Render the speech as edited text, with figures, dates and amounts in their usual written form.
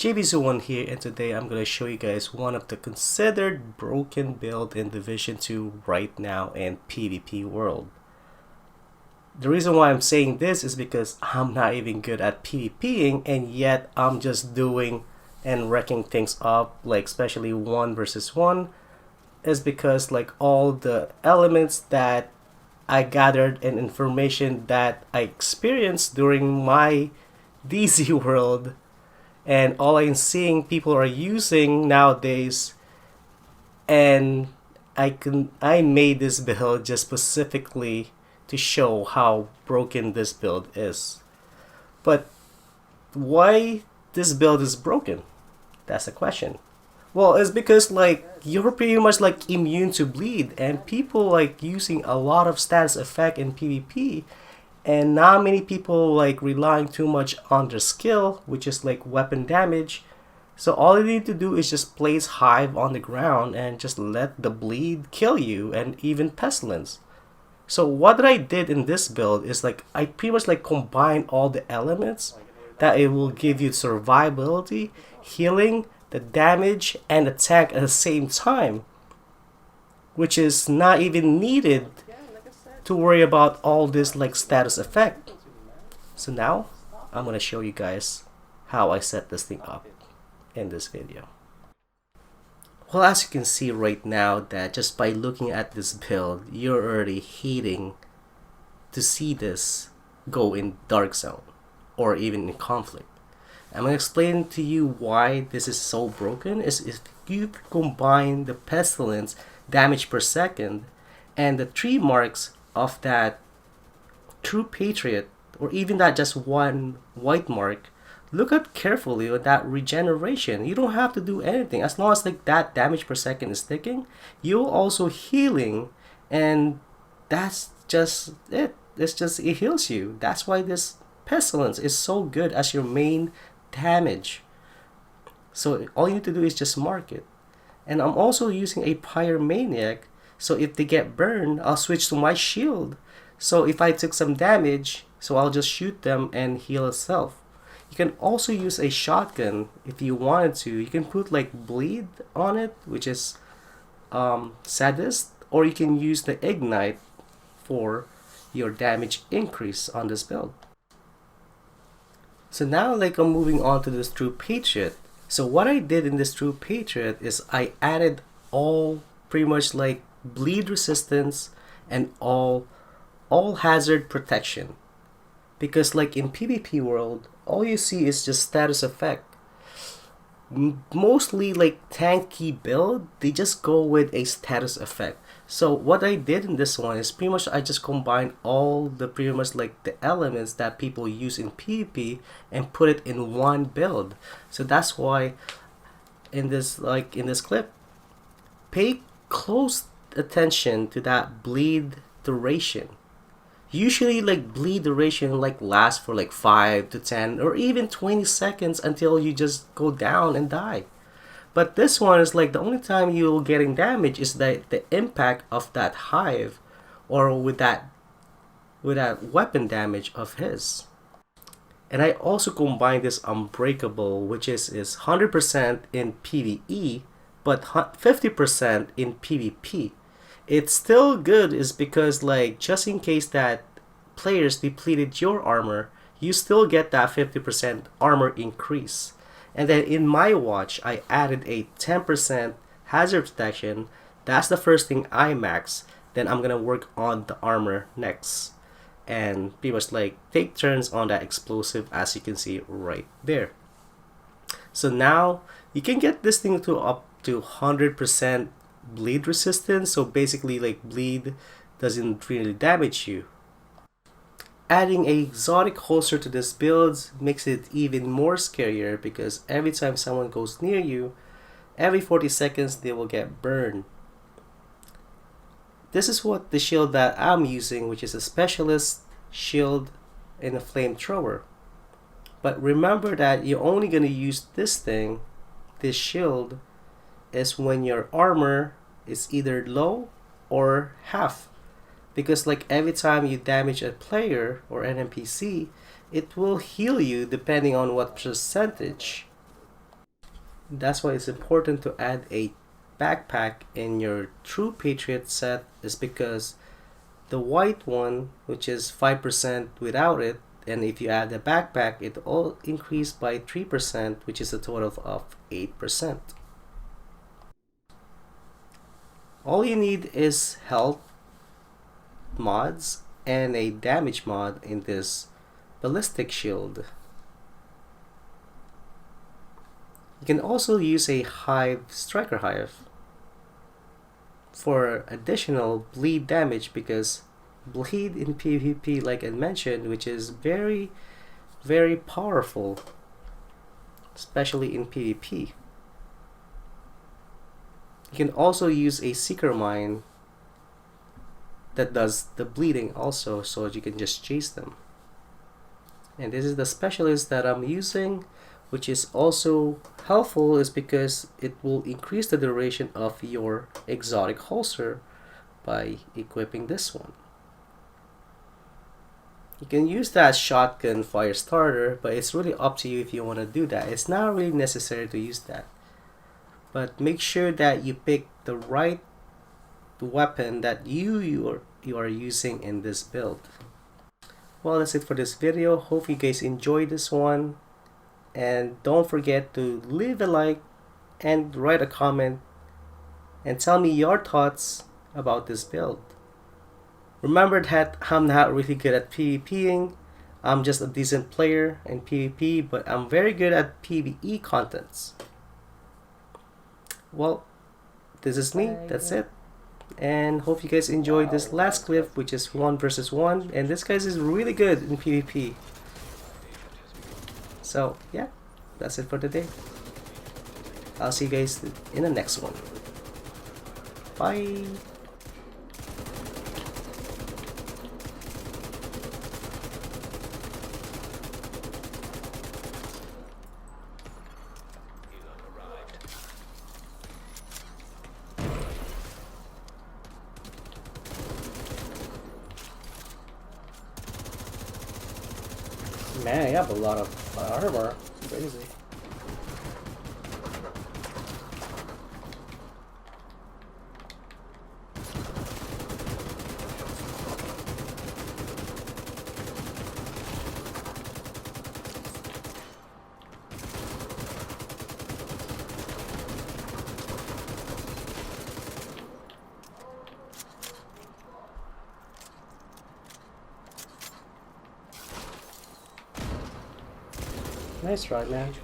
JBZ1 here, and today I'm going to show you guys one of the considered broken build in Division 2 right now in PvP world. The reason why I'm saying this is because I'm not even good at PvPing, and yet I'm just doing and wrecking things up, like especially 1 versus 1, is because like all the elements that I gathered and information that I experienced during my DZ world and all I'm seeing people are using nowadays, and I made this build just specifically to show how broken this build is. But why this build is broken? That's the question. Well, it's because like you're pretty much like immune to bleed, and people like using a lot of status effect in PvP, and not many people like relying too much on their skill, which is like weapon damage. So all you need to do is just place Hive on the ground and just let the bleed kill you, and even pestilence. So what I did in this build is like I pretty much like combine all the elements that it will give you survivability, healing, the damage, and attack at the same time, which is not even needed to worry about all this like status effect. So now I'm gonna show you guys how I set this thing up in this video. Well, as you can see right now, that just by looking at this build, you're already hating to see this go in dark zone or even in conflict. I'm gonna explain to you why this is so broken. Is if you combine the pestilence damage per second and the 3 marks of that true patriot, or even that just one white mark, look at carefully at that regeneration. You don't have to do anything as long as like that damage per second is ticking. You're also healing, and that's just it. It heals you. That's why this pestilence is so good as your main damage. So all you need to do is just mark it. And I'm also using a pyromaniac, so if they get burned, I'll switch to my shield. So if I took some damage, so I'll just shoot them and heal itself. You can also use a shotgun if you wanted to. You can put like bleed on it, which is sadist, or you can use the ignite for your damage increase on this build. So now like I'm moving on to this true patriot. So what I did in this true patriot is I added all pretty much like bleed resistance and all hazard protection, because like in PvP world all you see is just status effect. Mostly like tanky build, they just go with a status effect. So what I did in this one is pretty much I just combined all the pretty much like the elements that people use in PvP and put it in one build. So that's why in this clip, pay close attention to that bleed duration. Usually like bleed duration like lasts for like 5 to 10 or even 20 seconds until you just go down and die. But this one is like the only time you're getting damage is the impact of that hive, or with that weapon damage of his. And I also combined this unbreakable, which is 100% in PvE but 50% in PvP. It's still good is because like just in case that players depleted your armor, you still get that 50% armor increase. And then in my watch I added a 10% hazard protection. That's the first thing I max. Then I'm gonna work on the armor next, and pretty much like take turns on that explosive, as you can see right there. So now you can get this thing to up to 100% bleed resistance, so basically like bleed doesn't really damage you. Adding a exotic holster to this build makes it even more scarier, because every time someone goes near you, every 40 seconds they will get burned. This is what the shield that I'm using, which is a specialist shield and a flamethrower. But remember that you're only going to use this shield, is when your armor is either low or half, because like every time you damage a player or an NPC, it will heal you depending on what percentage. That's why it's important to add a backpack in your True Patriot set, is because the white one, which is 5% without it, and if you add the backpack, it all increased by 3%, which is a total of 8%. All you need is health mods and a damage mod in this ballistic shield. You can also use a striker hive for additional bleed damage, because bleed in PvP, like I mentioned, which is very powerful, especially in PvP. You can also use a seeker mine that does the bleeding also, so you can just chase them. And this is the specialist that I'm using, which is also helpful, is because it will increase the duration of your exotic holster by equipping this one. You can use that shotgun fire starter, but it's really up to you if you want to do that. It's not really necessary to use that, but make sure that you pick the right weapon that you are using in this build. Well, that's it for this video. Hope you guys enjoyed this one, and don't forget to leave a like and write a comment and tell me your thoughts about this build. Remember that I'm not really good at PvPing. I'm just a decent player in PvP, but I'm very good at PvE contents. Well, this is me. That's it. And hope you guys enjoyed this last clip, which is 1 versus 1, and this guy is really good in PvP. So yeah, that's it for today. I'll see you guys in the next one. Bye. Man, you have a lot of armor. Crazy. Nice try, man.